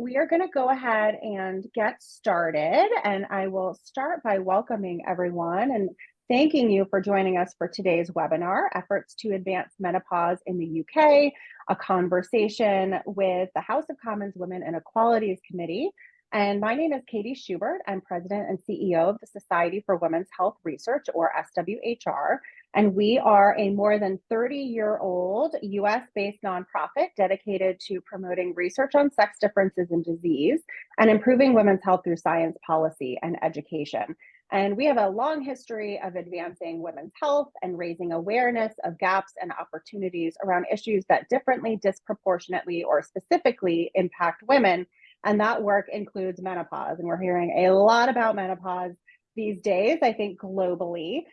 we are going to go ahead and get started, and I will start by welcoming everyone and thanking you for joining us for today's webinar, Efforts to Advance Menopause in the UK, a conversation with the House of Commons Women and Equalities Committee. And my name is Katie Schubert. I'm President and CEO of the Society for Women's Health Research, or SWHR. And we are a more than 30-year-old US-based nonprofit dedicated to promoting research on sex differences in disease and improving women's health through science, policy, and education. And we have a long history of advancing women's health and raising awareness of gaps and opportunities around issues that differently, disproportionately, or specifically impact women. And that work includes menopause. And we're hearing a lot about menopause these days, I think globally.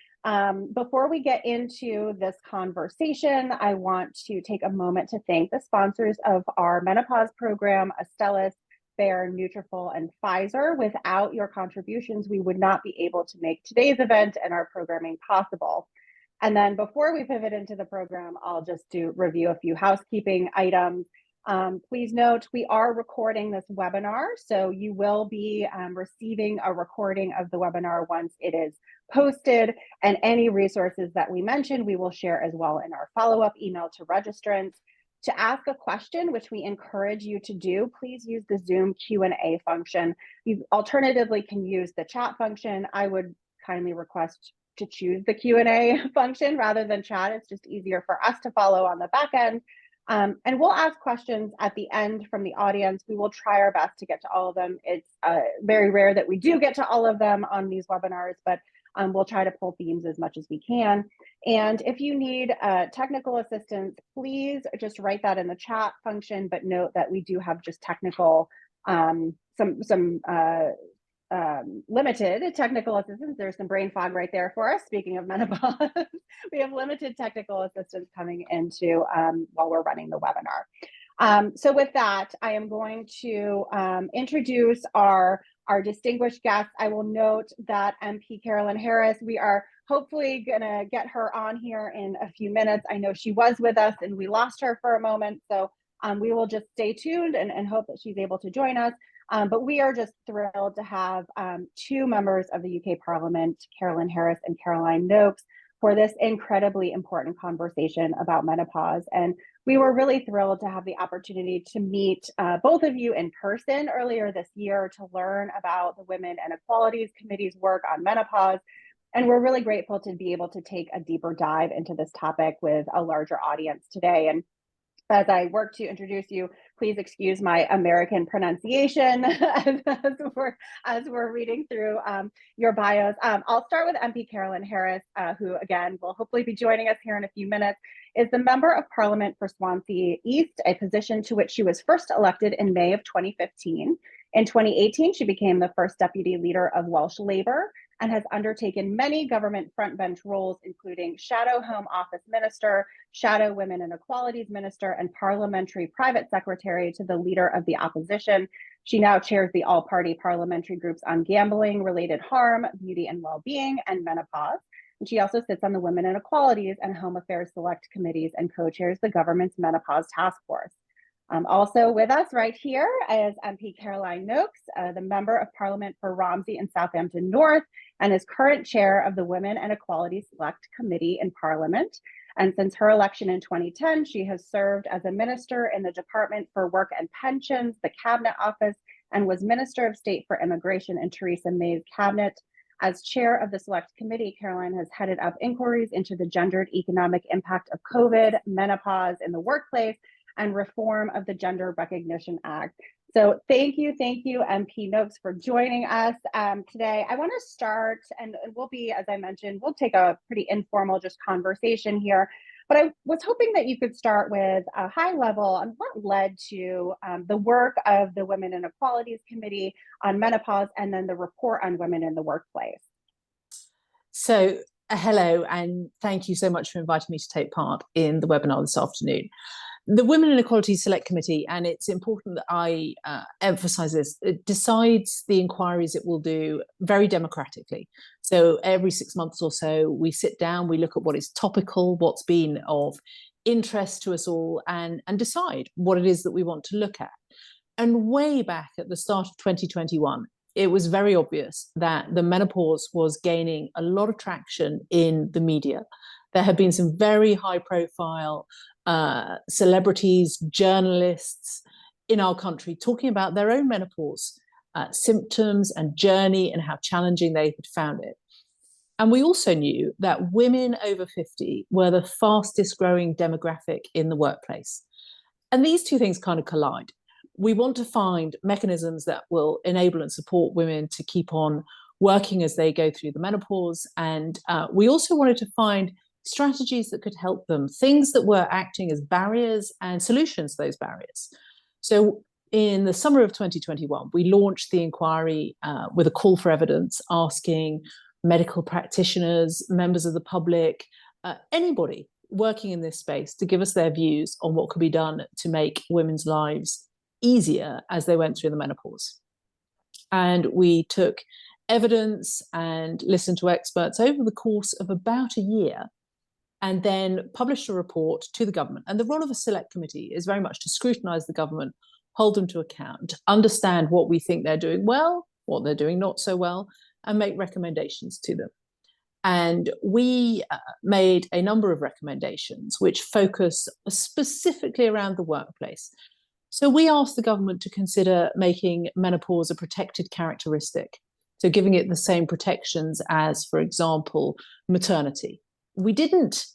Before we get into this conversation, I want to take a moment to thank the sponsors of our menopause program, Astellas, Bayer, Nutrafol, and Pfizer. Without your contributions, we would not be able to make today's event and our programming possible. And then before we pivot into the program, I'll just review a few housekeeping items. Please note, we are recording this webinar, so you will be receiving a recording of the webinar once it is posted, and any resources that we mentioned, we will share as well in our follow-up email to registrants. To ask a question, which we encourage you to do, please use the Zoom Q&A function. You alternatively can use the chat function. I would kindly request to choose the Q&A function rather than chat. It's just easier for us to follow on the back end. And we'll ask questions at the end from the audience. We will try our best to get to all of them. It's very rare that we do get to all of them on these webinars, but we'll try to pull themes as much as we can. And if you need technical assistance, please just write that in the chat function, but note that we do have just technical, limited technical assistance. There's some brain fog right there for us. Speaking of menopause, we have limited technical assistance coming into while we're running the webinar. So with that, I am going to introduce our distinguished guests. I will note that MP Carolyn Harris, we are hopefully gonna get her on here in a few minutes. I know she was with us and we lost her for a moment, so we will just stay tuned and hope that she's able to join us. But we are just thrilled to have two members of the UK Parliament, Carolyn Harris and Caroline Noakes, for this incredibly important conversation about menopause. And we were really thrilled to have the opportunity to meet both of you in person earlier this year to learn about the Women and Equalities Committee's work on menopause. And we're really grateful to be able to take a deeper dive into this topic with a larger audience today. And as I work to introduce you, please excuse my American pronunciation as we're reading through your bios. I'll start with MP Carolyn Harris, who again will hopefully be joining us here in a few minutes, is the Member of Parliament for Swansea East, a position to which she was first elected in May of 2015. In 2018, she became the first deputy leader of Welsh Labour and has undertaken many government frontbench roles, including Shadow Home Office Minister, Shadow Women and Equalities Minister, and Parliamentary Private Secretary to the Leader of the Opposition. She now chairs the all-party parliamentary groups on gambling, related harm, beauty and well-being, and menopause. And she also sits on the Women and Equalities and Home Affairs Select Committees and co-chairs the government's Menopause Task Force. Also with us right here is MP Caroline Noakes, the Member of Parliament for Romsey and Southampton North, and is current chair of the Women and Equality Select Committee in Parliament. And since her election in 2010, she has served as a minister in the Department for Work and Pensions, the Cabinet Office, and was Minister of State for Immigration in Theresa May's cabinet. As chair of the Select Committee, Caroline has headed up inquiries into the gendered economic impact of COVID, menopause in the workplace, and reform of the Gender Recognition Act. So thank you, MP Noakes, for joining us today. I want to start, and we'll be, as I mentioned, we'll take a pretty informal just conversation here, but I was hoping that you could start with a high level on what led to the work of the Women and Equalities Committee on menopause and then the report on women in the workplace. So hello, and thank you so much for inviting me to take part in the webinar this afternoon. The Women and Equality Select Committee, and it's important that I emphasise this, it decides the inquiries it will do very democratically. So every 6 months or so, we sit down, we look at what is topical, what's been of interest to us all, and decide what it is that we want to look at. And way back at the start of 2021, it was very obvious that the menopause was gaining a lot of traction in the media. There have been some very high profile celebrities, journalists in our country talking about their own menopause symptoms and journey and how challenging they had found it. And we also knew that women over 50 were the fastest growing demographic in the workplace. And these two things kind of collide. We want to find mechanisms that will enable and support women to keep on working as they go through the menopause. And we also wanted to find strategies that could help them, things that were acting as barriers and solutions to those barriers. So in the summer of 2021, we launched the inquiry with a call for evidence, asking medical practitioners, members of the public, anybody working in this space to give us their views on what could be done to make women's lives easier as they went through the menopause. And we took evidence and listened to experts over the course of about a year, and then published a report to the government. And the role of a select committee is very much to scrutinise the government, hold them to account, understand what we think they're doing well, what they're doing not so well, and make recommendations to them. And we made a number of recommendations which focus specifically around the workplace. So we asked the government to consider making menopause a protected characteristic, so giving it the same protections as, for example, maternity. We didn't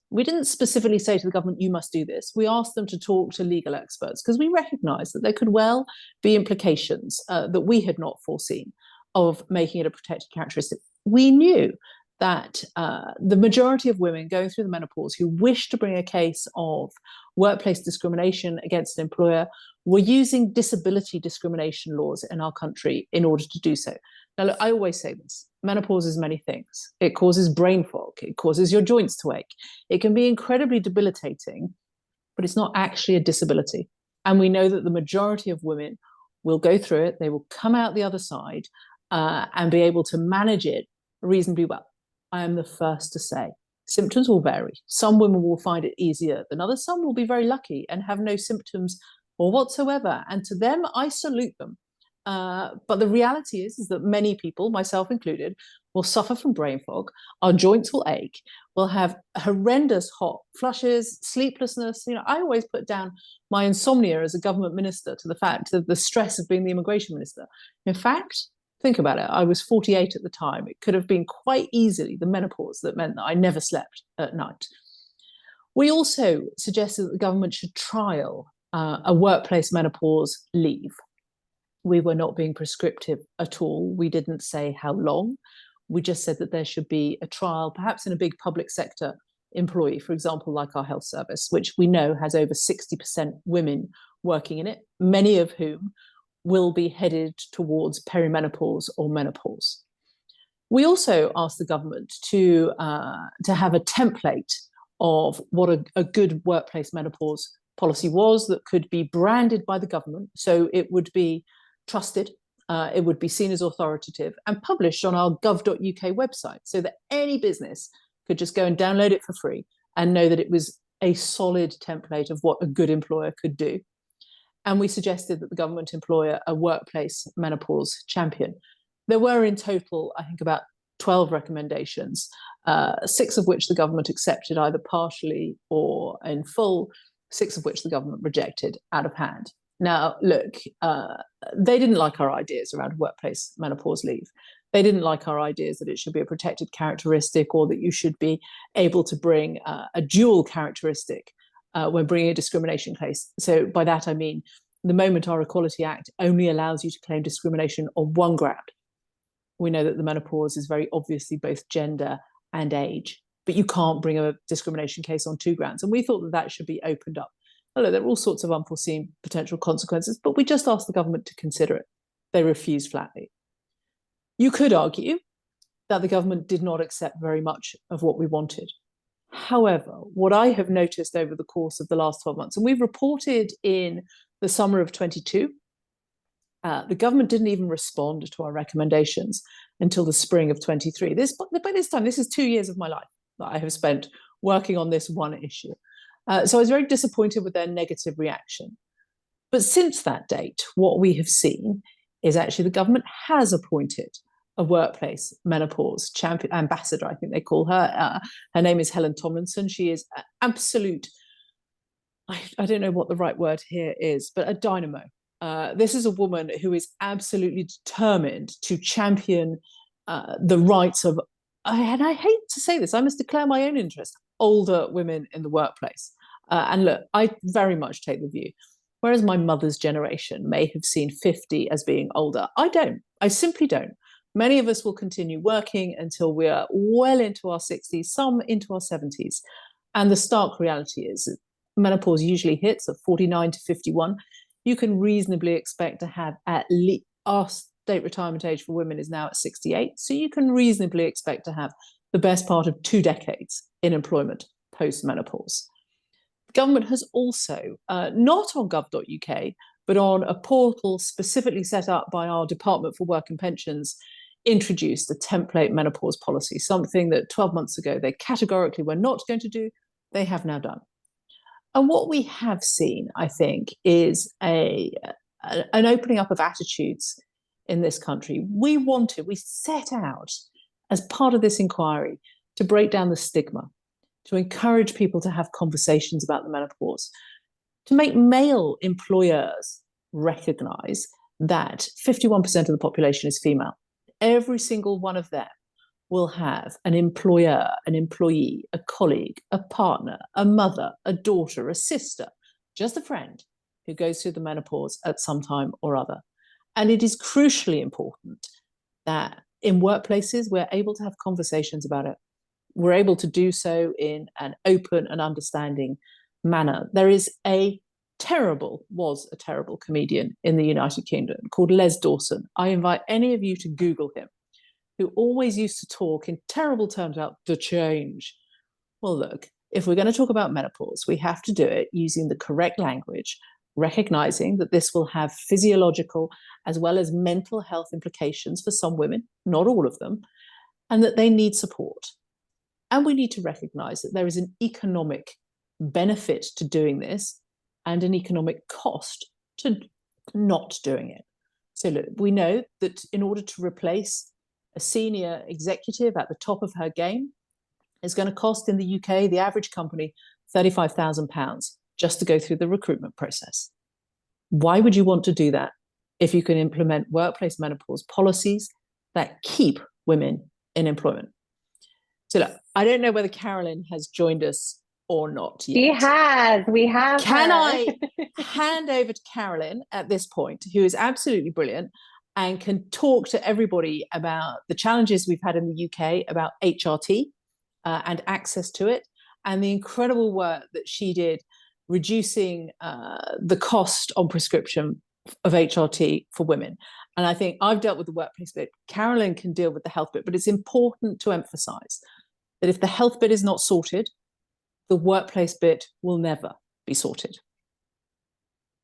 specifically say to the government, you must do this. We asked them to talk to legal experts because we recognise that there could well be implications that we had not foreseen of making it a protected characteristic. We knew that the majority of women going through the menopause who wish to bring a case of workplace discrimination against an employer were using disability discrimination laws in our country in order to do so. Now, look, I always say this, menopause is many things. It causes brain fog, it causes your joints to ache. It can be incredibly debilitating, but it's not actually a disability. And we know that the majority of women will go through it, they will come out the other side and be able to manage it reasonably well. I am the first to say symptoms will vary. Some women will find it easier than others. Some will be very lucky and have no symptoms or whatsoever. And to them, I salute them. But the reality is that many people, myself included, will suffer from brain fog. Our joints will ache. We'll have horrendous hot flushes, sleeplessness. You know, I always put down my insomnia as a government minister to the fact of the stress of being the immigration minister. In fact, think about it. I was 48 at the time. It could have been quite easily the menopause that meant that I never slept at night. We also suggested that the government should trial a workplace menopause leave. We were not being prescriptive at all. We didn't say how long. We just said that there should be a trial, perhaps in a big public sector employee, for example, like our health service, which we know has over 60% women working in it, many of whom will be headed towards perimenopause or menopause. We also asked the government to have a template of what a good workplace menopause policy was that could be branded by the government. So it would be trusted, it would be seen as authoritative and published on our gov.uk website so that any business could just go and download it for free and know that it was a solid template of what a good employer could do. And we suggested that the government employ a workplace menopause champion. There were in total, I think, about 12 recommendations, 6 of which the government accepted either partially or in full, 6 of which the government rejected out of hand. Now, look, they didn't like our ideas around workplace menopause leave. They didn't like our ideas that it should be a protected characteristic or that you should be able to bring a dual characteristic when bringing a discrimination case. So by that, I mean, the moment our Equality Act only allows you to claim discrimination on one ground. We know that the menopause is very obviously both gender and age, but you can't bring a discrimination case on 2 grounds. And we thought that that should be opened up. Hello, there are all sorts of unforeseen potential consequences, but we just asked the government to consider it. They refused flatly. You could argue that the government did not accept very much of what we wanted. However, what I have noticed over the course of the last 12 months, and we've reported in the summer of 22, the government didn't even respond to our recommendations until the spring of 23. By this time, this is 2 years of my life that I have spent working on this one issue. So I was very disappointed with their negative reaction. But since that date, what we have seen is actually the government has appointed a workplace menopause champion ambassador, I think they call her. Her name is Helen Tomlinson. She is an absolute, I don't know what the right word here is, but a dynamo. This is a woman who is absolutely determined to champion the rights of, and I hate to say this, I must declare my own interest, older women in the workplace. And look, I very much take the view, whereas my mother's generation may have seen 50 as being older, I don't. I simply don't. Many of us will continue working until we are well into our 60s, some into our 70s. And the stark reality is that menopause usually hits at 49 to 51. You can reasonably expect to have at least, our state retirement age for women is now at 68. So you can reasonably expect to have the best part of 2 decades in employment post-menopause. The government has also, not on gov.uk, but on a portal specifically set up by our Department for Work and Pensions, introduced a template menopause policy, something that 12 months ago they categorically were not going to do. They have now done. And what we have seen, I think, is an opening up of attitudes in this country. We set out as part of this inquiry to break down the stigma, to encourage people to have conversations about the menopause, to make male employers recognize that 51% of the population is female. Every single one of them will have an employer, an employee, a colleague, a partner, a mother, a daughter, a sister, just a friend who goes through the menopause at some time or other. And it is crucially important that in workplaces, we're able to have conversations about it. We're able to do so in an open and understanding manner. There was a terrible comedian in the United Kingdom called Les Dawson. I invite any of you to Google him, who always used to talk in terrible terms about the change. Well, look, if we're going to talk about menopause, we have to do it using the correct language, recognizing that this will have physiological as well as mental health implications for some women, not all of them, and that they need support. And we need to recognize that there is an economic benefit to doing this and an economic cost to not doing it. So look, we know that in order to replace a senior executive at the top of her game, is going to cost in the UK, the average company, £35,000 just to go through the recruitment process. Why would you want to do that if you can implement workplace menopause policies that keep women in employment? So look, I don't know whether Carolyn has joined us or not yet. She has. We have. Can I hand over to Carolyn at this point, who is absolutely brilliant and can talk to everybody about the challenges we've had in the UK about HRT and access to it, and the incredible work that she did reducing the cost on prescription of HRT for women. And I think I've dealt with the workplace bit. Carolyn can deal with the health bit, but it's important to emphasize that if the health bit is not sorted, the workplace bit will never be sorted.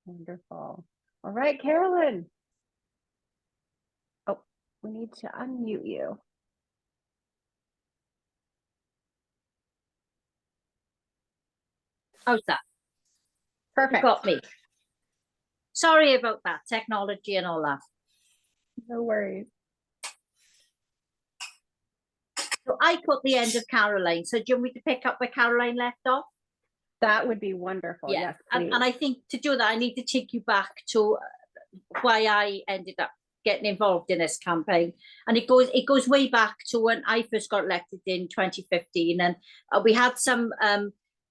Wonderful. All right, Carolyn. Oh, we need to unmute you. How's that? Perfect. You got me. Sorry about that, technology and all that. No worries. So I caught the end of Caroline. So do you want me to pick up where Caroline left off? That would be wonderful. Yeah. Yes, and I think to do that, I need to take you back to why I ended up getting involved in this campaign. And it goes way back to when I first got elected in 2015. And we had some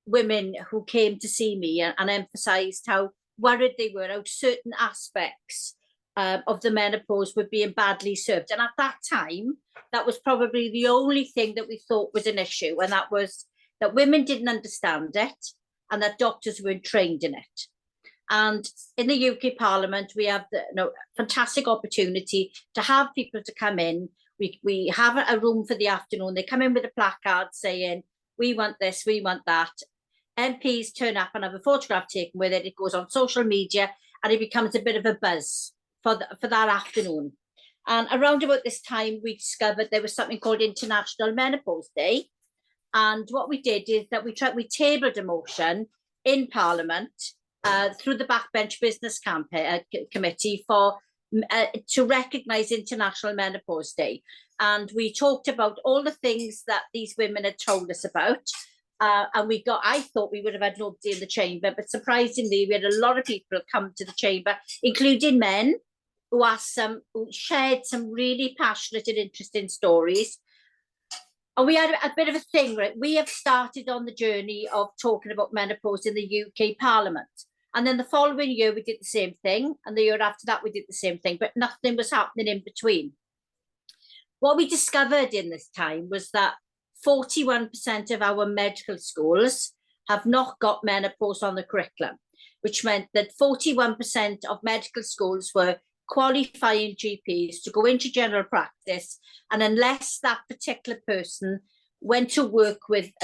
women who came to see me and emphasised how worried they were, how certain aspects of the menopause were being badly served. And at that time, that was probably the only thing that we thought was an issue, and that was that women didn't understand it and that doctors weren't trained in it. And in the UK Parliament, we have the fantastic opportunity to have people to come in. We have a room for the afternoon. They come in with a placard saying, we want this, we want that. MPs turn up and have a photograph taken with it. It goes on social media and it becomes a bit of a buzz for that afternoon. And around about this time, we discovered there was something called International Menopause Day. And what we did is that we tabled a motion in Parliament through the Backbench Business Committee for to recognise International Menopause Day. And we talked about all the things that these women had told us about. And I thought we would have had nobody in the chamber, but surprisingly, we had a lot of people come to the chamber, including men who shared some really passionate and interesting stories. And we had a bit of a thing, right? We have started on the journey of talking about menopause in the UK Parliament. And then the following year, we did the same thing. And the year after that, we did the same thing, but nothing was happening in between. What we discovered in this time was that 41% of our medical schools have not got menopause on the curriculum, which meant that 41% of medical schools were qualifying GPs to go into general practice, and unless that particular person went to work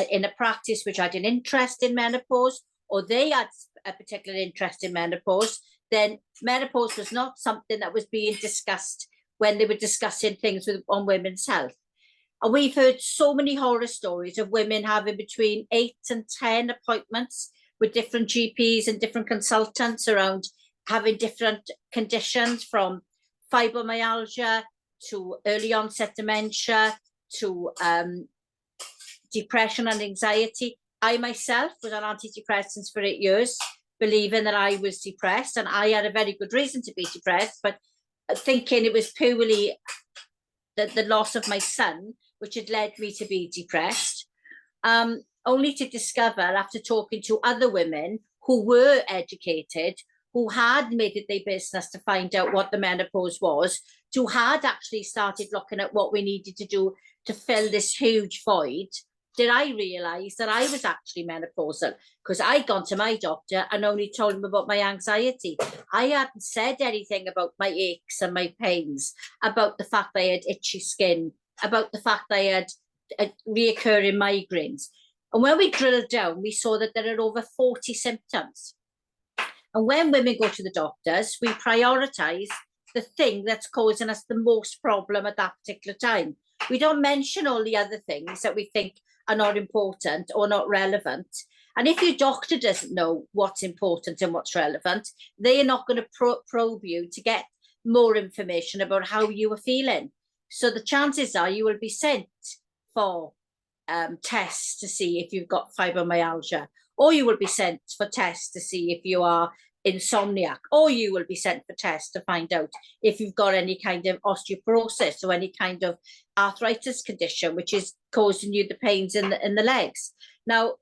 in a practice which had an interest in menopause, or they had a particular interest in menopause, then menopause was not something that was being discussed when they were discussing things on women's health. And we've heard so many horror stories of women having between 8 and 10 appointments with different GPs and different consultants around having different conditions, from fibromyalgia to early onset dementia to depression and anxiety. I myself was on antidepressants for 8 years, believing that I was depressed, and I had a very good reason to be depressed, but thinking it was purely the loss of my son which had led me to be depressed, only to discover, after talking to other women who were educated, who had made it their business to find out what the menopause was, who had actually started looking at what we needed to do to fill this huge void, did I realise that I was actually menopausal, because I'd gone to my doctor and only told him about my anxiety. I hadn't said anything about my aches and my pains, about the fact that I had itchy skin, about the fact that I had reoccurring migraines. And when we drilled down, we saw that there are over 40 symptoms. And when women go to the doctors, we prioritise the thing that's causing us the most problem at that particular time. We don't mention all the other things that we think are not important or not relevant. And if your doctor doesn't know what's important and what's relevant, they are not going to probe you to get more information about how you are feeling. So the chances are you will be sent for tests to see if you've got fibromyalgia, or you will be sent for tests to see if you are insomniac, or you will be sent for tests to find out if you've got any kind of osteoporosis or any kind of arthritis condition which is causing you the pains in the legs. Now,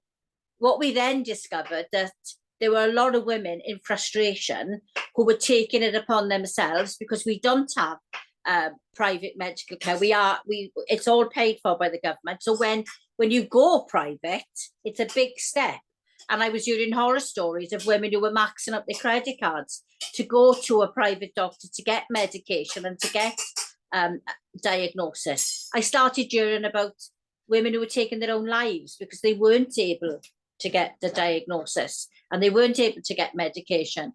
what we then discovered that there were a lot of women in frustration who were taking it upon themselves, because we don't have private medical care. It's all paid for by the government. So when you go private, it's a big step. And I was hearing horror stories of women who were maxing up their credit cards to go to a private doctor to get medication and to get diagnosis. I started hearing about women who were taking their own lives because they weren't able to get the diagnosis and they weren't able to get medication.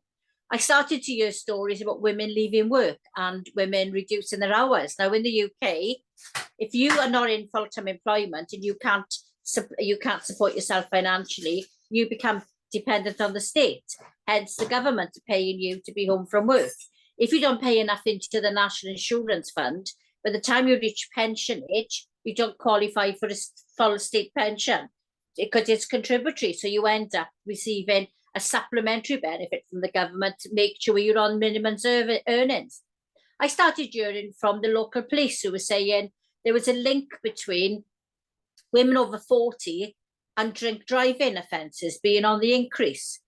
I started to hear stories about women leaving work and women reducing their hours. Now, in the UK, if you are not in full-time employment and you can't support yourself financially, you become dependent on the state. Hence, the government paying you to be home from work. If you don't pay enough into the National Insurance Fund, by the time you reach pension age, you don't qualify for a full state pension because it's contributory. So you end up receiving a supplementary benefit from the government to make sure you're on minimum earnings. I started hearing from the local police who were saying there was a link between women over 40 and drink driving offences being on the increase.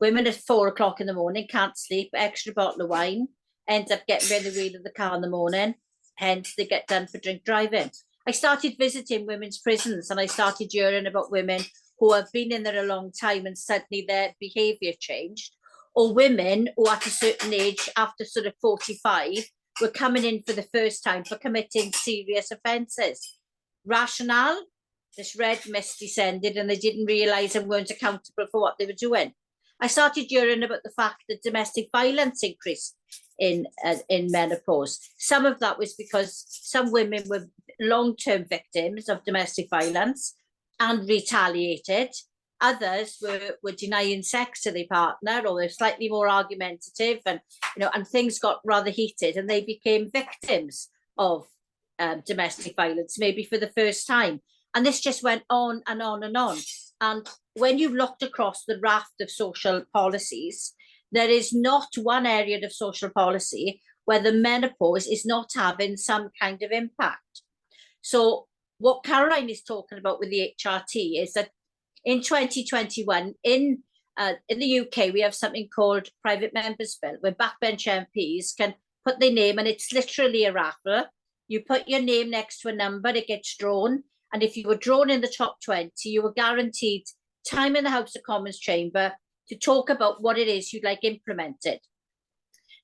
Women at 4 o'clock in the morning can't sleep, extra bottle of wine, end up getting behind the wheel of the car in the morning, hence they get done for drink driving. I started visiting women's prisons and I started hearing about women who have been in there a long time and suddenly their behaviour changed, or women who at a certain age, after sort of 45, were coming in for the first time for committing serious offences. Rationale? This red mist descended and they didn't realise and weren't accountable for what they were doing. I started hearing about the fact that domestic violence increased in menopause. Some of that was because some women were long-term victims of domestic violence and retaliated, Others were denying sex to their partner, or they're slightly more argumentative, and and things got rather heated, and they became victims of domestic violence, maybe for the first time. And this just went on and on and on. And when you looked across the raft of social policies, there is not one area of social policy where the menopause is not having some kind of impact. So what Caroline is talking about with the HRT is that in 2021, in the UK, we have something called Private Members Bill, where backbench MPs can put their name, and it's literally a raffle. You put your name next to a number, it gets drawn. And if you were drawn in the top 20, you were guaranteed time in the House of Commons chamber to talk about what it is you'd like implemented.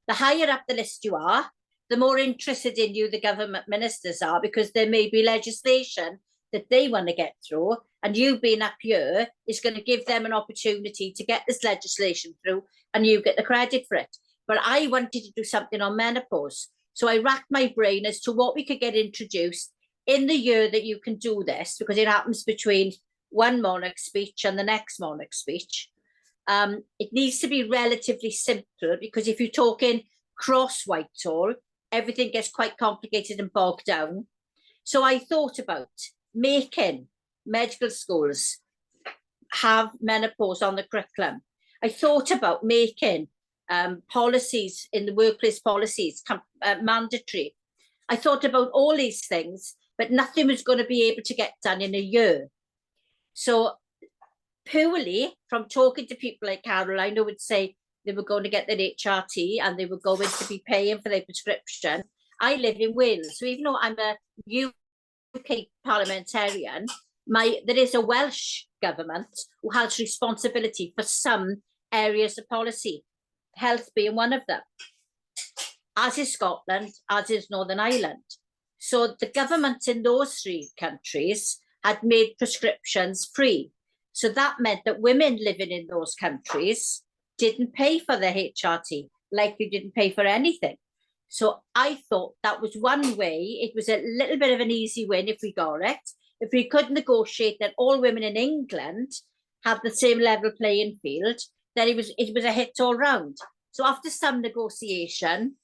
The higher up the list you are, the more interested in you the government ministers are, because there may be legislation that they want to get through, and you being up here is going to give them an opportunity to get this legislation through, and you get the credit for it. But I wanted to do something on menopause. So I racked my brain as to what we could get introduced in the year that you can do this, because it happens between one monarch speech and the next monarch speech. It needs to be relatively simple, because if you're talking cross Whitehall, everything gets quite complicated and bogged down. So I thought about making medical schools have menopause on the curriculum. I thought about making policies in the workplace policies mandatory. I thought about all these things, but nothing was going to be able to get done in a year. So purely from talking to people like Caroline, who would say they were going to get their HRT and they were going to be paying for their prescription. I live in Wales, so even though I'm a UK parliamentarian, there is a Welsh government who has responsibility for some areas of policy, health being one of them, as is Scotland, as is Northern Ireland. So the government in those three countries had made prescriptions free. So that meant that women living in those countries didn't pay for their HRT, like they didn't pay for anything. So I thought that was one way. It was a little bit of an easy win if we got it. If we could negotiate that all women in England had the same level playing field, then it was a hit all round. So after some negotiation,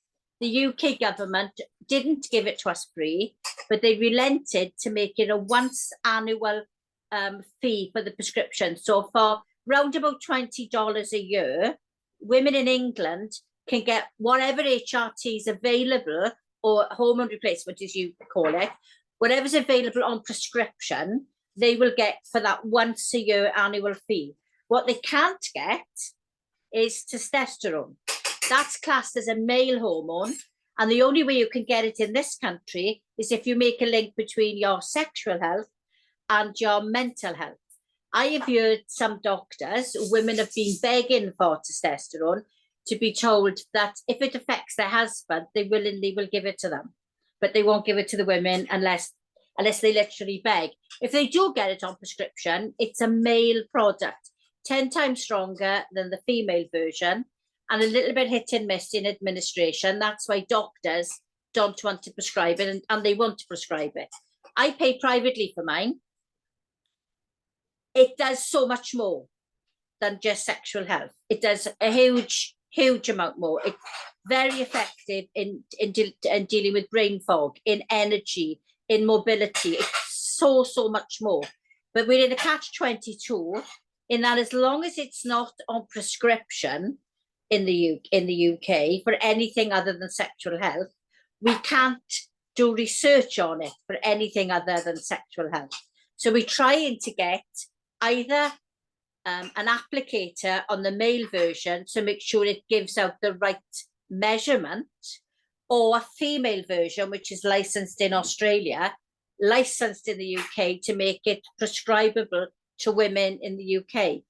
the UK government didn't give it to us free, but they relented to make it a once annual fee for the prescription. So for round about $20 a year, women in England can get whatever HRT is available, or hormone replacement as you call it, whatever's available on prescription, they will get for that once a year annual fee. What they can't get is testosterone. That's classed as a male hormone, and the only way you can get it in this country is if you make a link between your sexual health and your mental health. I have heard some doctors, women have been begging for testosterone, to be told that if it affects their husband, they willingly will give it to them, but they won't give it to the women unless they literally beg. If they do get it on prescription, it's a male product, 10 times stronger than the female version, and a little bit hit and miss in administration. That's why doctors don't want to prescribe it, and they want to prescribe it. I pay privately for mine. It does so much more than just sexual health. It does a huge amount more. It's very effective in dealing with brain fog, in energy, in mobility. It's so much more. But we're in a catch-22 in that as long as it's not on prescription in the UK for anything other than sexual health, we can't do research on it for anything other than sexual health. So we're trying to get either an applicator on the male version to make sure it gives out the right measurement, or a female version, which is licensed in Australia, licensed in the UK to make it prescribable to women in the UK.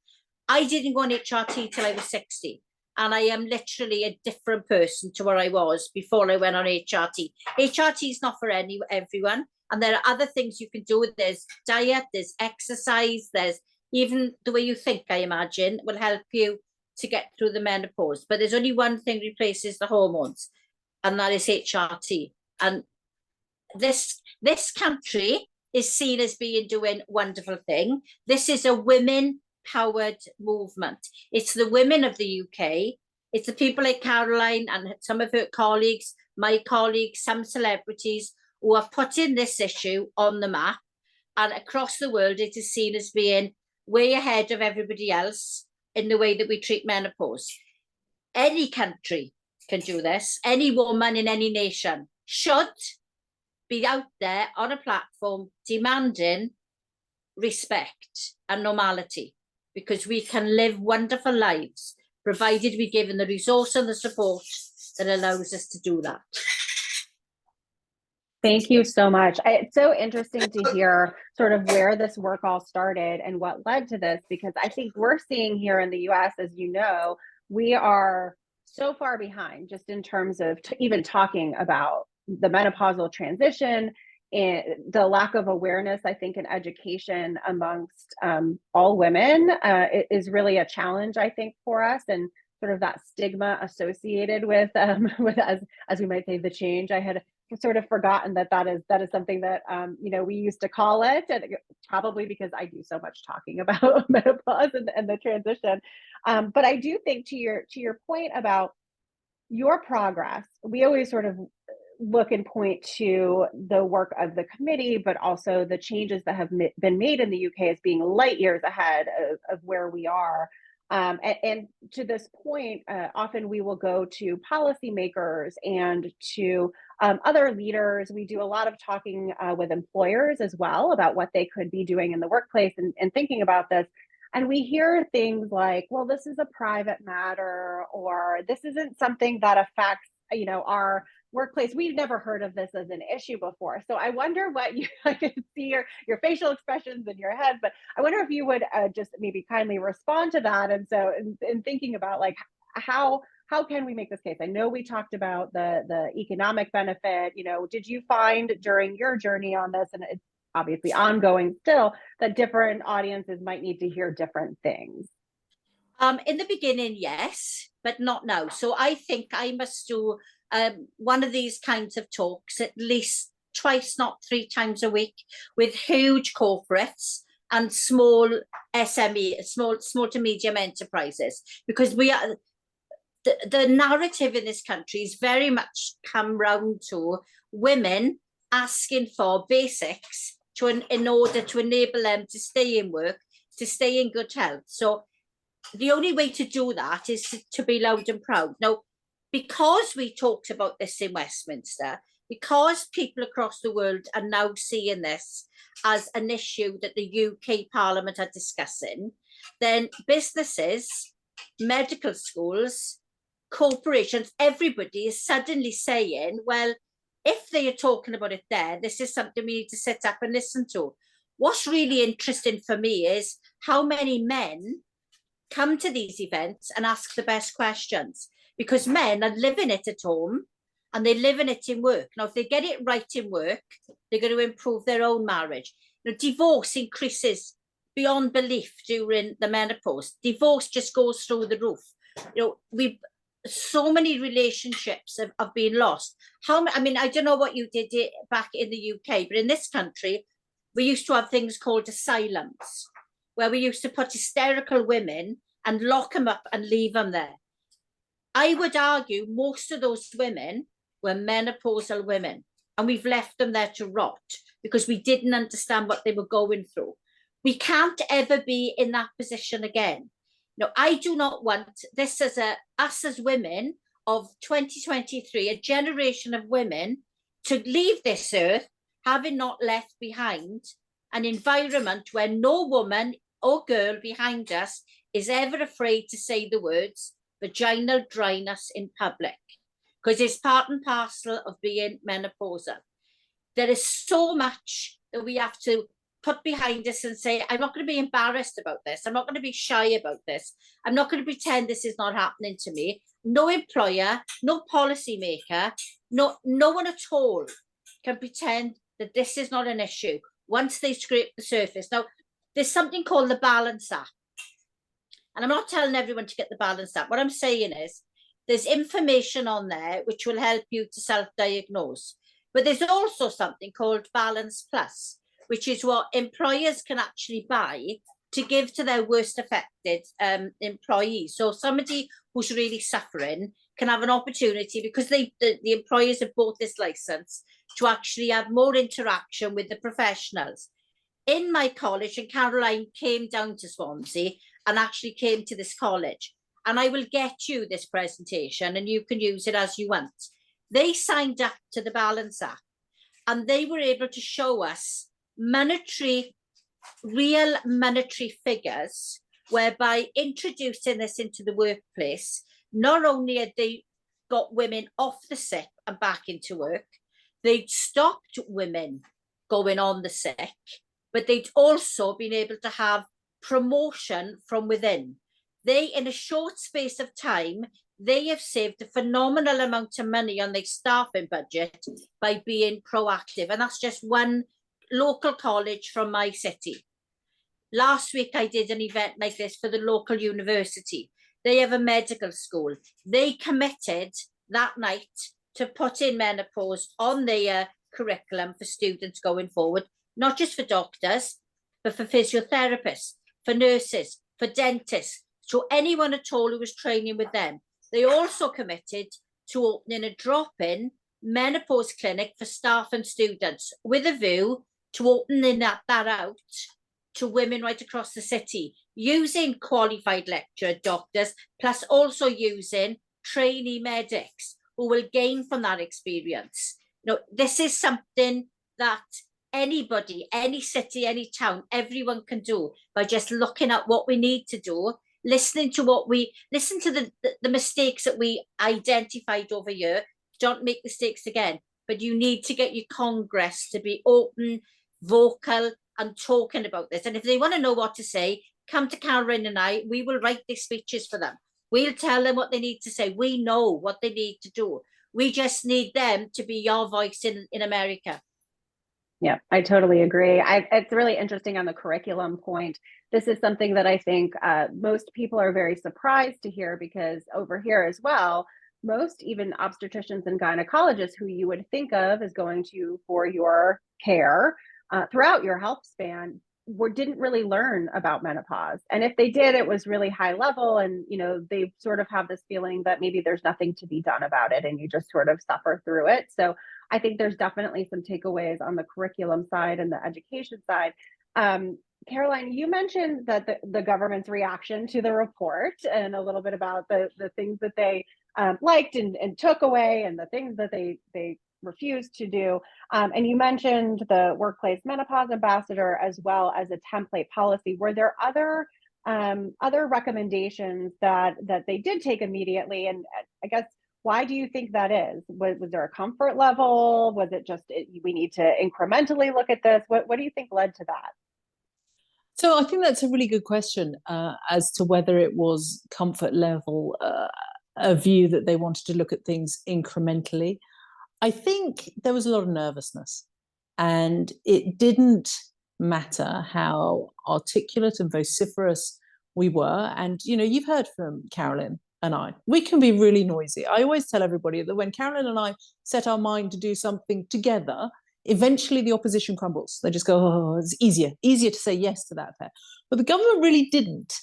I didn't go on HRT till I was 60, and I am literally a different person to where I was before I went on HRT. HRT is not for everyone, and there are other things you can do. There's diet, there's exercise, there's even the way you think, I imagine, will help you to get through the menopause. But there's only one thing replaces the hormones, and that is HRT. And this country is seen as being doing a wonderful thing. This is a women women-powered movement. It's the women of the UK. It's the people like Caroline and some of her colleagues, my colleagues, some celebrities who are putting this issue on the map. And across the world, it is seen as being way ahead of everybody else in the way that we treat menopause. Any country can do this. Any woman in any nation should be out there on a platform demanding respect and normality, because we can live wonderful lives provided we're given the resource and the support that allows us to do that. Thank you so much. It's so interesting to hear sort of where this work all started and what led to this, because I think we're seeing here in the US, as you know, we are so far behind just in terms of even talking about the menopausal transition, and the lack of awareness, I think, in education amongst all women is really a challenge, I think, for us, and sort of that stigma associated with as we might say, the change. I had sort of forgotten that is something that you know, we used to call it, and probably because I do so much talking about menopause and the transition. But I do think to your point about your progress, we always sort of look and point to the work of the committee, but also the changes that have been made in the UK as being light years ahead of where we are. And to this point, often we will go to policymakers and to other leaders. We do a lot of talking with employers as well about what they could be doing in the workplace and thinking about this. And we hear things like, well, this is a private matter, or this isn't something that affects, you know, our workplace. We've never heard of this as an issue before. So I wonder what you, I can see your facial expressions in your head, but I wonder if you would just maybe kindly respond to that. And so in thinking about like how can we make this case? I know we talked about the economic benefit. You know, did you find during your journey on this, and it's obviously ongoing still, that different audiences might need to hear different things? In the beginning, yes, but not now. So I think I must do one of these kinds of talks at least twice, not 3 times a week, with huge corporates and small SME, small to medium enterprises, because we are the narrative in this country is very much come round to women asking for basics in order to enable them to stay in work, to stay in good health. So the only way to do that is to be loud and proud. Now, because we talked about this in Westminster, because people across the world are now seeing this as an issue that the UK Parliament are discussing, then businesses, medical schools, corporations, everybody is suddenly saying, well, if they are talking about it there, this is something we need to sit up and listen to. What's really interesting for me is how many men come to these events and ask the best questions, because men are living it at home and they're living it in work. Now, if they get it right in work, they're going to improve their own marriage. You know, divorce increases beyond belief during the menopause. Divorce just goes through the roof. You know, so many relationships have been lost. I mean, I don't know what you did back in the UK, but in this country, we used to have things called asylums, where we used to put hysterical women and lock them up and leave them there. I would argue most of those women were menopausal women, and we've left them there to rot because we didn't understand what they were going through. We can't ever be in that position again. No, I do not want this as us as women of 2023, a generation of women, to leave this earth having not left behind an environment where no woman or girl behind us is ever afraid to say the words vaginal dryness in public, because it's part and parcel of being menopausal. There is so much that we have to put behind us and say, I'm not going to be embarrassed about this. I'm not going to be shy about this. I'm not going to pretend this is not happening to me. No employer, no policy maker, no one at all can pretend that this is not an issue once they scrape the surface. Now, there's something called the Balance app. And I'm not telling everyone to get the Balance app. What I'm saying is there's information on there which will help you to self-diagnose. But there's also something called Balance Plus, which is what employers can actually buy to give to their worst affected employees. So somebody who's really suffering can have an opportunity, because the employers have bought this license, to actually have more interaction with the professionals. In my college, and Caroline came down to Swansea and actually came to this college, and I will get you this presentation and you can use it as you want. They signed up to the Balance Act, and they were able to show us real monetary figures, whereby introducing this into the workplace, not only had they got women off the sick and back into work, they'd stopped women going on the sick, but they'd also been able to have promotion from within. They, in a short space of time, they have saved a phenomenal amount of money on their staffing budget by being proactive. And that's just one local college from my city. Last week, I did an event like this for the local university. They have a medical school. They committed that night to put in menopause on their curriculum for students going forward, not just for doctors, but for physiotherapists, for nurses, for dentists, so anyone at all who was training with them. They also committed to opening a drop-in menopause clinic for staff and students, with a view to opening that out to women right across the city, using qualified lecturer doctors, plus also using trainee medics who will gain from that experience. You know, this is something that anybody, any city, any town, everyone can do by just looking at what we need to do, listen to the mistakes that we identified over here. Don't make mistakes again. But you need to get your Congress to be open, vocal, and talking about this. And if they want to know what to say, come to Caroline and I. We will write these speeches for them. We'll tell them what they need to say. We know what they need to do. We just need them to be your voice in America. Yeah, I totally agree. It's really interesting on the curriculum point. This is something that I think most people are very surprised to hear, because over here as well, most even obstetricians and gynecologists who you would think of as going to for your care throughout your health span didn't really learn about menopause. And if they did, it was really high level. And, you know, they sort of have this feeling that maybe there's nothing to be done about it and you just sort of suffer through it. So I think there's definitely some takeaways on the curriculum side and the education side. Caroline, you mentioned that the government's reaction to the report, and a little bit about the things that they liked and took away, and the things that they refused to do. And you mentioned the workplace menopause ambassador as well as a template policy. Were there other recommendations that they did take immediately? And I guess, why do you think that is? Was there a comfort level? Was it just we need to incrementally look at this? What do you think led to that? So I think that's a really good question as to whether it was comfort level, a view that they wanted to look at things incrementally. I think there was a lot of nervousness, and it didn't matter how articulate and vociferous we were. And, you know, you've heard from Caroline and I, we can be really noisy. I always tell everybody that when Caroline and I set our mind to do something together, eventually the opposition crumbles. They just go, oh, it's easier to say yes to that affair. But the government really didn't.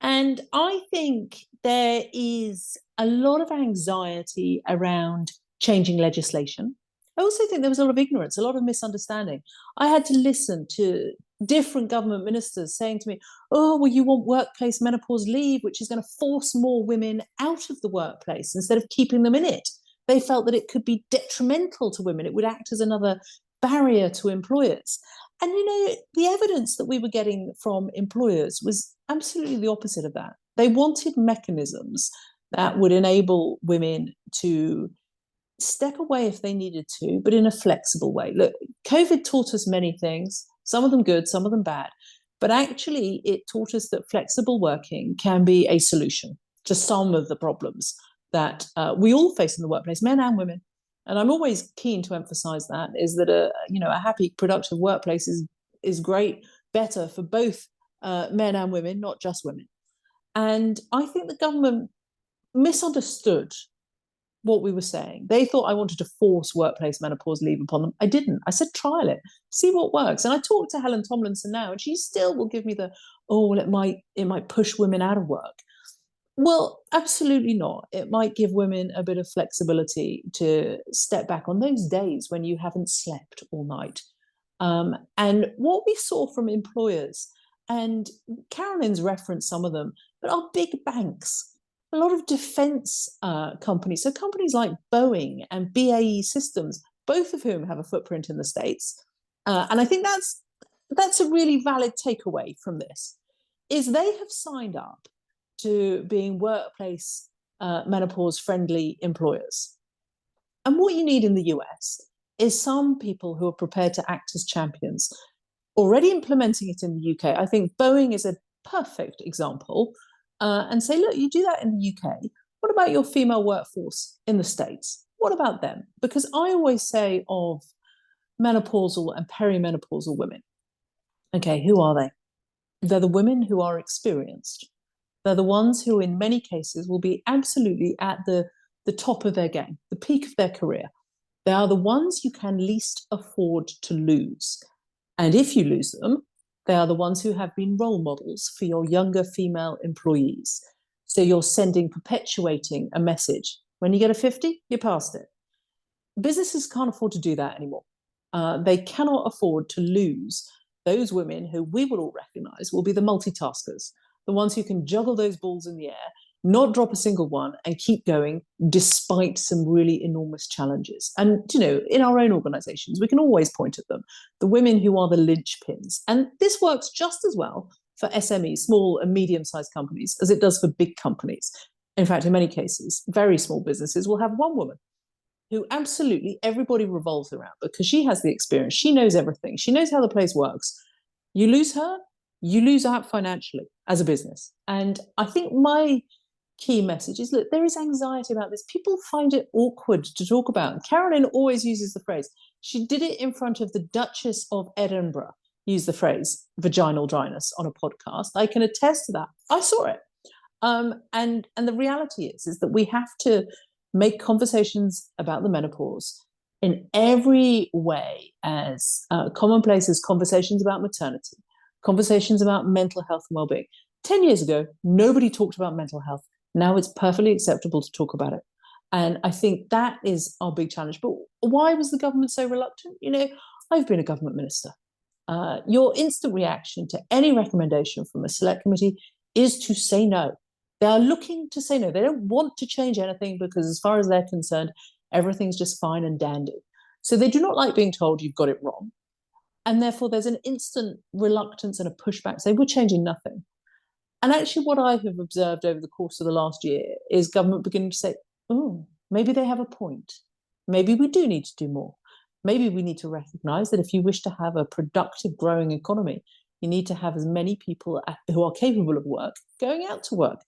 And I think there is a lot of anxiety around changing legislation. I also think there was a lot of ignorance, a lot of misunderstanding. I had to listen to different government ministers saying to me, oh, well, you want workplace menopause leave, which is going to force more women out of the workplace instead of keeping them in it. They felt that it could be detrimental to women. It would act as another barrier to employers. And, you know, the evidence that we were getting from employers was absolutely the opposite of that. They wanted mechanisms that would enable women to step away if they needed to, but in a flexible way. Look, COVID taught us many things, some of them good, some of them bad, but actually it taught us that flexible working can be a solution to some of the problems that we all face in the workplace, men and women. And I'm always keen to emphasize that, is that a happy, productive workplace is great, better for both men and women, not just women. And I think the government misunderstood what we were saying. They thought I wanted to force workplace menopause leave upon them. I didn't. I said, trial it, see what works. And I talked to Helen Tomlinson now, and she still will give me the oh, well, it might push women out of work. Well, absolutely not. It might give women a bit of flexibility to step back on those days when you haven't slept all night. And what we saw from employers, and Carolyn's referenced some of them, but our big banks, a lot of defense companies, so companies like Boeing and BAE Systems, both of whom have a footprint in the States. And I think that's a really valid takeaway from this, is they have signed up to being workplace menopause friendly employers. And what you need in the US is some people who are prepared to act as champions, already implementing it in the UK. I think Boeing is a perfect example, and say, look, you do that in the UK. What about your female workforce in the States? What about them? Because I always say of menopausal and perimenopausal women, okay, who are they? They're the women who are experienced. They're the ones who, in many cases, will be absolutely at the top of their game, the peak of their career. They are the ones you can least afford to lose. And if you lose them, they are the ones who have been role models for your younger female employees. So you're perpetuating a message. When you get a 50, you're past it. Businesses can't afford to do that anymore. They cannot afford to lose those women who we will all recognize will be the multitaskers, the ones who can juggle those balls in the air, not drop a single one, and keep going despite some really enormous challenges. And, in our own organizations, we can always point at them, the women who are the linchpins. And this works just as well for SMEs, small and medium-sized companies, as it does for big companies. In fact, in many cases, very small businesses will have one woman who absolutely everybody revolves around because she has the experience. She knows everything. She knows how the place works. You lose her, you lose out financially as a business. And I think my key message is, look, there is anxiety about this. People find it awkward to talk about. And Carolyn always uses the phrase, she did it in front of the Duchess of Edinburgh, use the phrase vaginal dryness on a podcast. I can attest to that. I saw it. And the reality is that we have to make conversations about the menopause in every way as commonplace as conversations about maternity, conversations about mental health and well-being. 10 years ago, nobody talked about mental health. Now it's perfectly acceptable to talk about it. And I think that is our big challenge. But why was the government so reluctant? I've been a government minister. Your instant reaction to any recommendation from a select committee is to say no. They are looking to say no. They don't want to change anything because as far as they're concerned, everything's just fine and dandy. So they do not like being told you've got it wrong. And therefore there's an instant reluctance and a pushback, say we're changing nothing. And actually what I have observed over the course of the last year is government beginning to say, oh, maybe they have a point. Maybe we do need to do more. Maybe we need to recognize that if you wish to have a productive, growing economy, you need to have as many people who are capable of work going out to work.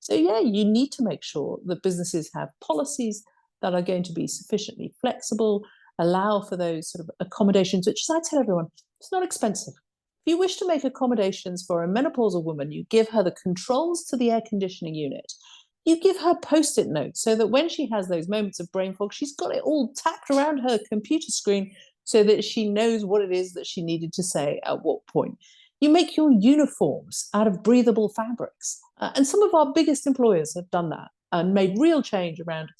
So yeah, you need to make sure that businesses have policies that are going to be sufficiently flexible, allow for those sort of accommodations, which, as I tell everyone, it's not expensive. If you wish to make accommodations for a menopausal woman, you give her the controls to the air conditioning unit. You give her post-it notes so that when she has those moments of brain fog, she's got it all tacked around her computer screen so that she knows what it is that she needed to say at what point. You make your uniforms out of breathable fabrics. And some of our biggest employers have done that and made real change around,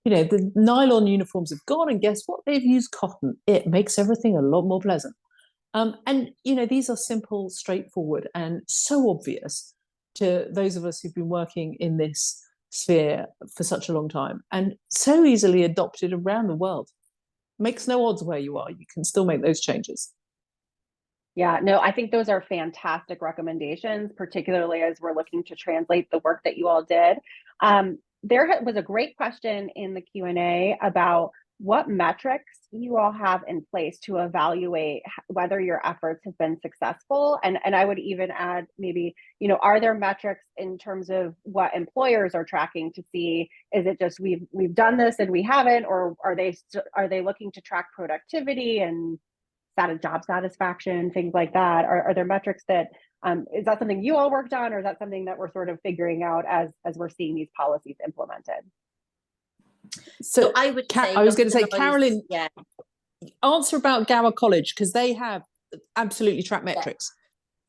the nylon uniforms have gone, and guess what? They've used cotton. It makes everything a lot more pleasant. And these are simple, straightforward, and so obvious to those of us who've been working in this sphere for such a long time and so easily adopted around the world. Makes no odds where you are. You can still make those changes. Yeah, no, I think those are fantastic recommendations, particularly as we're looking to translate the work that you all did. There was a great question in the Q&A about what metrics you all have in place to evaluate whether your efforts have been successful. And I would even add maybe, are there metrics in terms of what employers are tracking to see, is it just we've done this and we haven't, or are they looking to track productivity and job satisfaction, things like that? Are there metrics that, is that something you all worked on, or is that something that we're sort of figuring out as we're seeing these policies implemented? So I would say, I was going to say, Carolyn, yeah, answer about Gower College, because they have absolutely tracked metrics.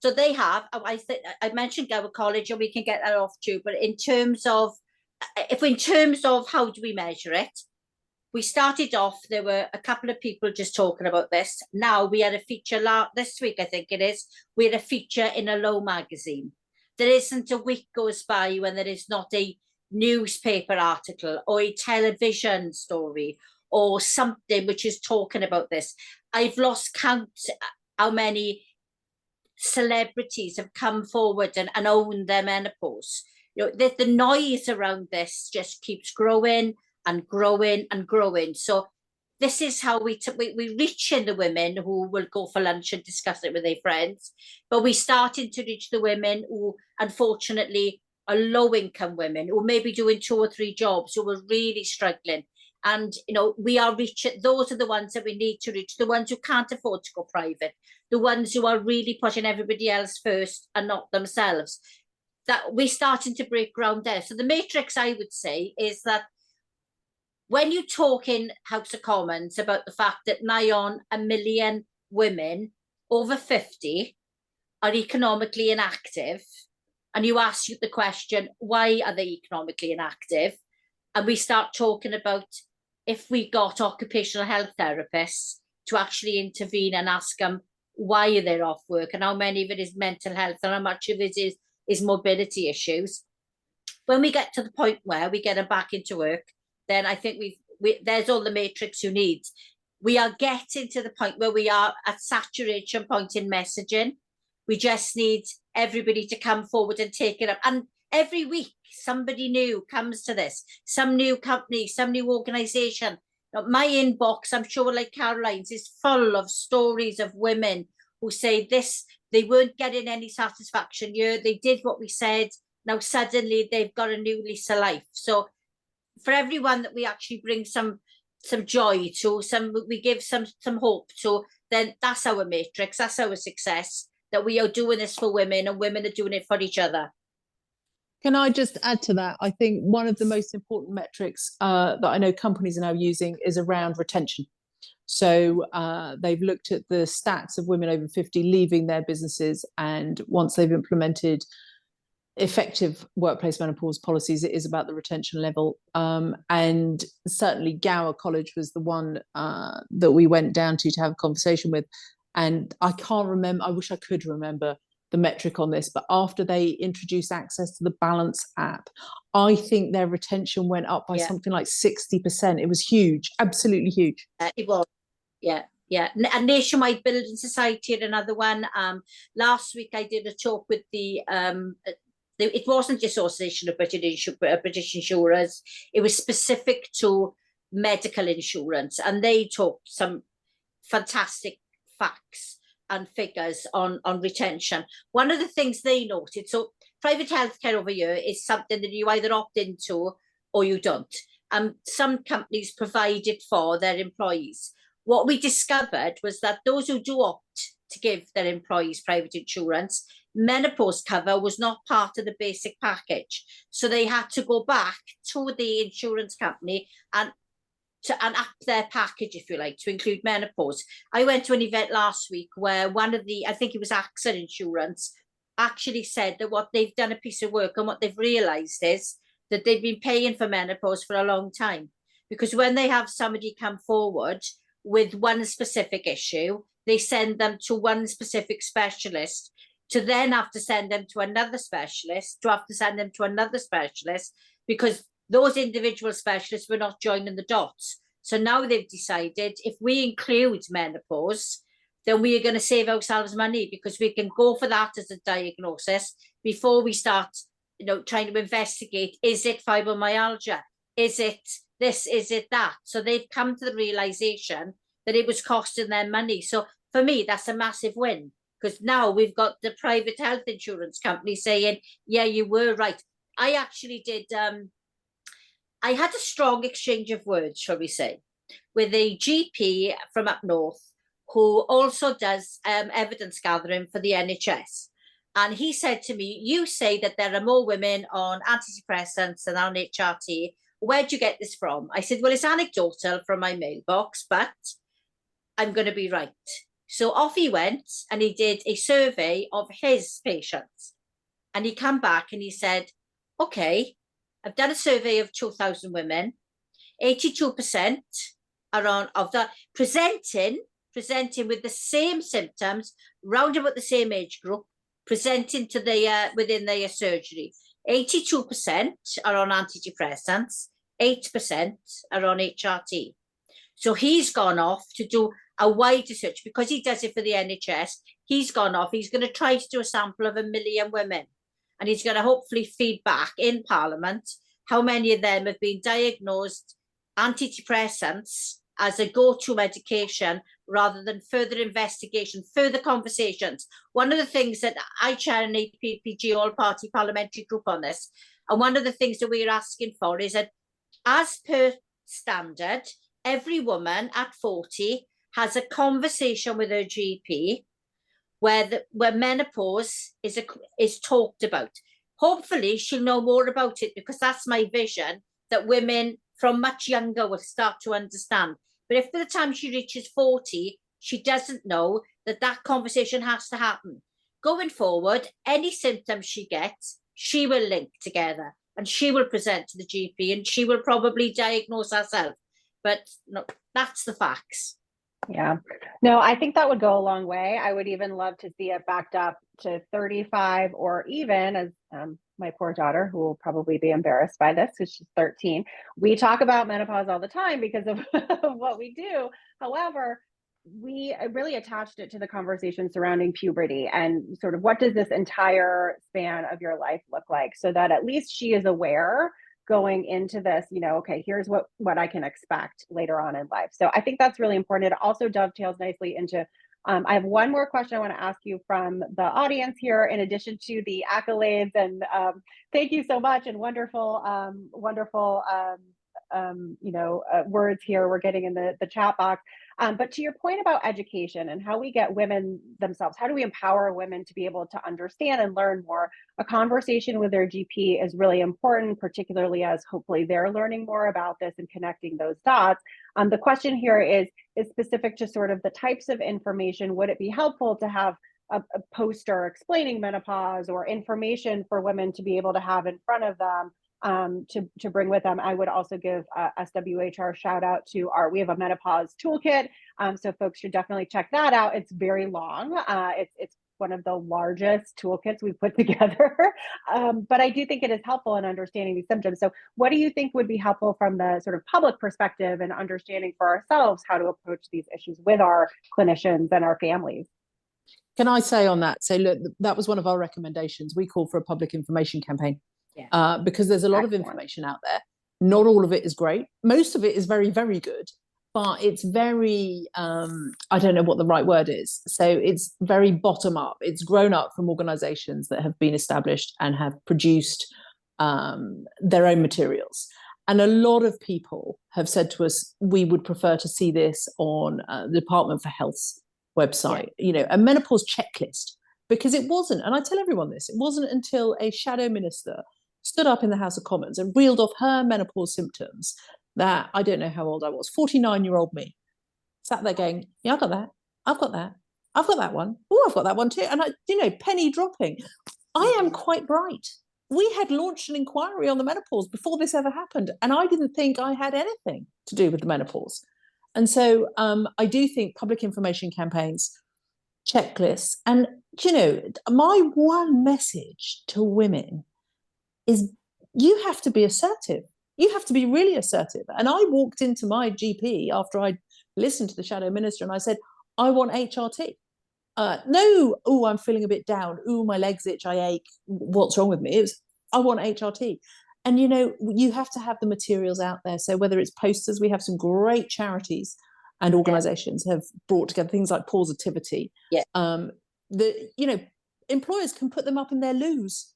So they have, I mentioned Gower College, and we can get that off too, but in terms of how do we measure it? We started off, there were a couple of people just talking about this. Now we had a feature this week, I think it is. We had a feature in a Low magazine. There isn't a week goes by when there is not a newspaper article or a television story or something which is talking about this. I've lost count how many celebrities have come forward and owned their menopause. You know, the noise around this just keeps growing and growing and growing. So this is how we reach in the women who will go for lunch and discuss it with their friends, but we're starting to reach the women who unfortunately are low-income women who may be doing 2 or 3 jobs, who are really struggling. And, you know, we are reaching, those are the ones that we need to reach, the ones who can't afford to go private, the ones who are really putting everybody else first and not themselves. That we're starting to break ground there. So the matrix, I would say, is that when you talk in House of Commons about the fact that nigh on 1 million women over 50 are economically inactive, and you ask the question, why are they economically inactive? And we start talking about if we got occupational health therapists to actually intervene and ask them why they're off work and how many of it is mental health and how much of it is mobility issues. When we get to the point where we get them back into work, then I think there's all the matrix you need. We are getting to the point where we are at saturation point in messaging. We just need everybody to come forward and take it up. And every week, somebody new comes to this, some new company, some new organization. My inbox, I'm sure like Caroline's, is full of stories of women who say this, they weren't getting any satisfaction here. They did what we said. Now suddenly they've got a new lease of life. So for everyone that we actually bring some joy to, we give some hope to, then that's our matrix, that's our success, that we are doing this for women and women are doing it for each other. Can I just add to that? I think one of the most important metrics that I know companies are now using is around retention. So they've looked at the stats of women over 50 leaving their businesses, and once they've implemented effective workplace menopause policies, it is about the retention level. And certainly Gower College was the one that we went down to have a conversation with. And I can't remember, I wish I could remember the metric on this, but after they introduced access to the Balance app, I think their retention went up by something like 60%. It was huge, absolutely huge. It was, yeah. A Nationwide Building Society had another one. Last week I did a talk with it wasn't the Association of British Insurers. It was specific to medical insurance, and they talked some fantastic facts and figures on retention. One of the things they noted, so private healthcare over here is something that you either opt into or you don't. Some companies provide it for their employees. What we discovered was that those who do opt to give their employees private insurance, menopause cover was not part of the basic package. So they had to go back to the insurance company and up their package, if you like, to include menopause. I went to an event last week where one of I think it was AXA Insurance, actually said that what they've done a piece of work and what they've realised is that they've been paying for menopause for a long time. Because when they have somebody come forward with one specific issue, they send them to one specific specialist, to then have to send them to another specialist, to have to send them to another specialist, because those individual specialists were not joining the dots. So now they've decided if we include menopause, then we are going to save ourselves money, because we can go for that as a diagnosis before we start, trying to investigate, is it fibromyalgia? Is it this? Is it that? So they've come to the realization that it was costing them money. So for me, that's a massive win, because now we've got the private health insurance company saying, yeah, you were right. I actually did, I had a strong exchange of words, shall we say, with a GP from up north who also does evidence gathering for the NHS. And he said to me, you say that there are more women on antidepressants than on HRT. Where do you get this from? I said, well, it's anecdotal from my mailbox, but I'm going to be right. So off he went and he did a survey of his patients. And he came back and he said, okay, I've done a survey of 2,000 women. 82% are of that presenting with the same symptoms, round about the same age group, presenting to the within their surgery. 82% are on antidepressants, 8% are on HRT. So he's gone off to do a wider search because he does it for the NHS. He's gone off. He's going to try to do a sample of 1 million women, and he's going to hopefully feed back in Parliament how many of them have been diagnosed antidepressants as a go-to medication rather than further investigation, further conversations. One of the things that I chair an APPG all-party parliamentary group on this, and one of the things that we're asking for is that, as per standard, every woman at 40 has a conversation with her GP where menopause is talked about. Hopefully she'll know more about it, because that's my vision, that women from much younger will start to understand. But if by the time she reaches 40, she doesn't know that that conversation has to happen. Going forward, any symptoms she gets, she will link together and she will present to the GP and she will probably diagnose herself. But no, that's the facts. Yeah, no, I think that would go a long way. I would even love to see it backed up to 35, or even, as my poor daughter, who will probably be embarrassed by this because she's 13. We talk about menopause all the time because of what we do. However, we really attached it to the conversation surrounding puberty and sort of what does this entire span of your life look like, so that at least she is aware going into this, you know, okay, here's what I can expect later on in life. So I think that's really important. It also dovetails nicely into, I have one more question I want to ask you from the audience here, in addition to the accolades, and thank you so much, and wonderful, words here we're getting in the chat box. But to your point about education and how we get women themselves, how do we empower women to be able to understand and learn more? A conversation with their GP is really important, particularly as hopefully they're learning more about this and connecting those dots. The question here is specific to sort of the types of information. Would it be helpful to have a poster explaining menopause, or information for women to be able to have in front of them? To bring with them. I would also give SWHR shout out to we have a menopause toolkit. So folks should definitely check that out. It's very long. It's one of the largest toolkits we've put together. But I do think it is helpful in understanding these symptoms. So what do you think would be helpful from the sort of public perspective and understanding for ourselves how to approach these issues with our clinicians and our families? Can I say on that? So look, that was one of our recommendations. We called for a public information campaign. Yeah. Because there's a lot of information out there. Not all of it is great. Most of it is very, very good, but it's very, I don't know what the right word is. So it's very bottom up. It's grown up from organizations that have been established and have produced their own materials. And a lot of people have said to us, we would prefer to see this on the Department for Health's website, a menopause checklist, because it wasn't, and I tell everyone this, it wasn't until a shadow minister stood up in the House of Commons and reeled off her menopause symptoms that, I don't know how old I was, 49-year-old me sat there going, yeah, I've got that, I've got that, I've got that one, oh, I've got that one too. And penny dropping. I am quite bright. We had launched an inquiry on the menopause before this ever happened, and I didn't think I had anything to do with the menopause. And so I do think public information campaigns, checklists, and my one message to women is you have to be assertive. You have to be really assertive. And I walked into my GP after I listened to the shadow minister and I said, I want HRT. No, oh, I'm feeling a bit down. Oh, my legs itch, I ache. What's wrong with me? It was, I want HRT. And, you have to have the materials out there. So whether it's posters, we have some great charities and organizations have brought together things like Positivity. Yeah. Employers can put them up in their loos,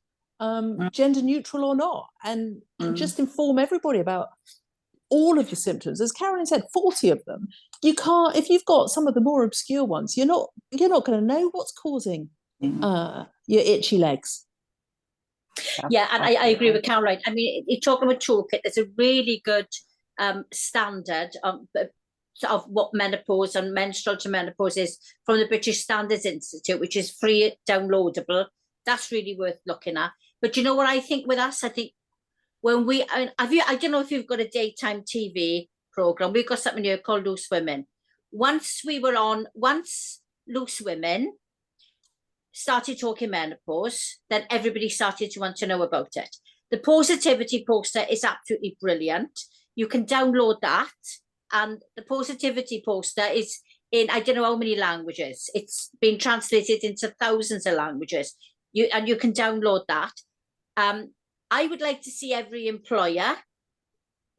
gender neutral or not, and just inform everybody about all of the symptoms. As Carolyn said, 40 of them. You can't, if you've got some of the more obscure ones, you're not going to know what's causing your itchy legs. Yeah, and I agree with Caroline. I mean, you're talking about toolkit. There's a really good standard of what menopause and menstrual to menopause is from the British Standards Institute, which is free, downloadable. That's really worth looking at. But you know what I think with us? I think when I don't know if you've got a daytime TV program. We've got something here called Loose Women. Once Loose Women started talking menopause, then everybody started to want to know about it. The positivity poster is absolutely brilliant. You can download that. And the positivity poster is in, I don't know how many languages. It's been translated into thousands of languages. You can download that. I would like to see every employer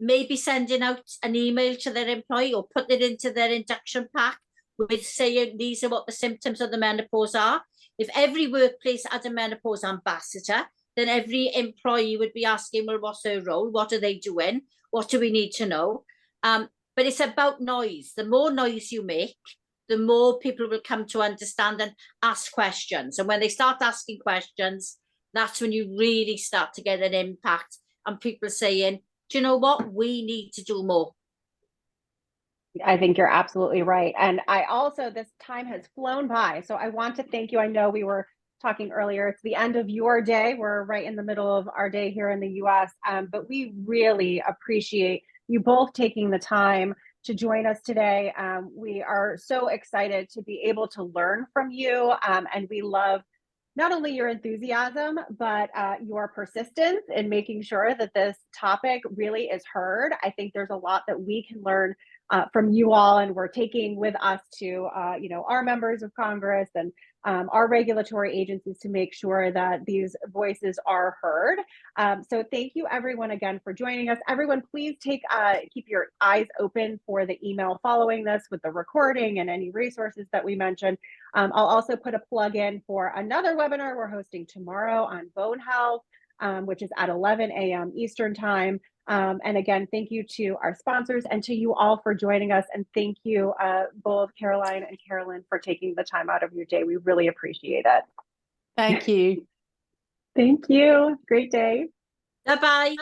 maybe sending out an email to their employee or put it into their induction pack with saying these are what the symptoms of the menopause are. If every workplace had a menopause ambassador, then every employee would be asking, well, what's their role? What are they doing? What do we need to know? But it's about noise. The more noise you make, the more people will come to understand and ask questions. And when they start asking questions, that's when you really start to get an impact on people saying, do you know what? We need to do more. I think you're absolutely right. And I also, this time has flown by. So I want to thank you. I know we were talking earlier, it's the end of your day. We're right in the middle of our day here in the US. But we really appreciate you both taking the time to join us today. We are so excited to be able to learn from you. And we love not only your enthusiasm, but your persistence in making sure that this topic really is heard. I think there's a lot that we can learn from you all, and we're taking with us to our members of Congress and our regulatory agencies to make sure that these voices are heard. So thank you everyone again for joining us. Everyone, please keep your eyes open for the email following this with the recording and any resources that we mentioned. I'll also put a plug in for another webinar we're hosting tomorrow on bone health, which is at 11 a.m. Eastern time. And again, thank you to our sponsors and to you all for joining us. And thank you both Caroline and Carolyn for taking the time out of your day. We really appreciate it. Thank you. Thank you. Great day. Bye-bye.